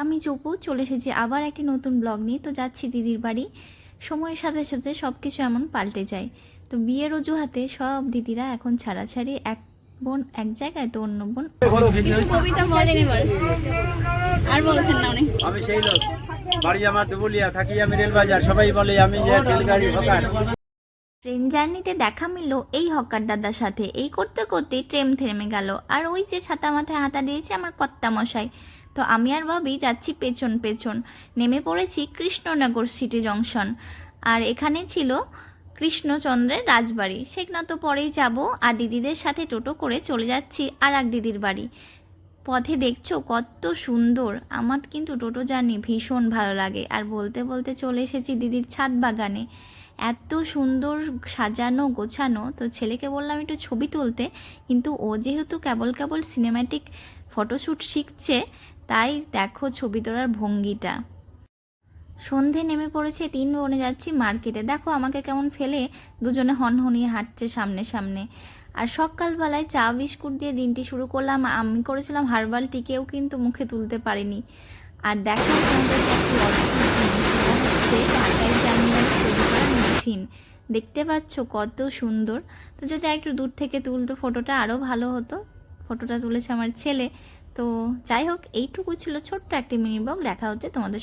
আমি চুপু চলে এসেছি আবার একটি নতুন ব্লগ নিয়ে। তো যাচ্ছি দিদির বাড়ি। সময়ের সাথে সাথে সব কিছু এমন পাল্টে যায়। তো বিয়ের অজুহাতে সব দিদিরা এখন ছাড়াছাড়ি, এক বোন এক জায়গায় তো অন্য বোন। কিছু কবিতা বলেন এবার, আর বলছেন না অনেক। আমি সেই লোক, বাড়ি আমার দুবুলিয়া, থাকি আমি রেলবাজার। সবাই বলে আমি যে রেলগাড়ি হকার। ট্রেন জার্নিতে দেখা মিলল এই হকার দাদার সাথে। এই করতে করতেই ট্রেন থেমে গেল, আর ওই যে ছাতা মাথায় হাতা দিয়েছে আমার কর্তা মশাই। তো আমি আর ভাবি যাচ্ছি পেছন পেছন। নেমে পড়েছি কৃষ্ণনগর সিটি জংশন, আর এখানে ছিল কৃষ্ণচন্দ্রের রাজবাড়ি। সেখানে তো পরেই যাব, আর দিদিদের সাথে টোটো করে চলে যাচ্ছি আর এক দিদির বাড়ি। পথে দেখছো কত সুন্দর। আমার কিন্তু টোটো জার্নি ভীষণ ভালো লাগে। আর বলতে বলতে চলে এসেছি দিদির ছাদ বাগানে। এত সুন্দর সাজানো গোছানো। তো ছেলেকে বললাম একটু ছবি তুলতে, কিন্তু ও যেহেতু কেবল কেবল সিনেম্যাটিক ফটোশ্যুট শিখছে, তাই দেখো ছবি তোলার ভঙ্গিটা। সন্ধে নেমে পড়েছে, 3 বোনে যাচ্ছি মার্কেটে। দেখো আমাকে কেমন ফেলে দুজনে হনহনিয়ে হাঁটছে সামনে সামনে। আর সকালবেলায় চা বিস্কুট দিয়ে দিনটি শুরু করলাম। আমি করেছিলাম হার্বাল টি, কেউ কিন্তু মুখে তুলতে পারিনি। আর দেখো তোমাদেরকে একটি অদ্ভুত জিনিস, সেটা হচ্ছে ঢাকায় জামিনের ছবি করার মেশিন। দেখতে পাচ্ছ কত সুন্দর। তো যদি একটু দূর থেকে তুলতো ফটোটা আরও ভালো হতো। ফটোটা তুলেছে আমার ছেলে। তো যাই হোক, এইটুকু ছিল ছোট্ট একটি মিনি ব্লগ। দেখা হচ্ছে তোমাদের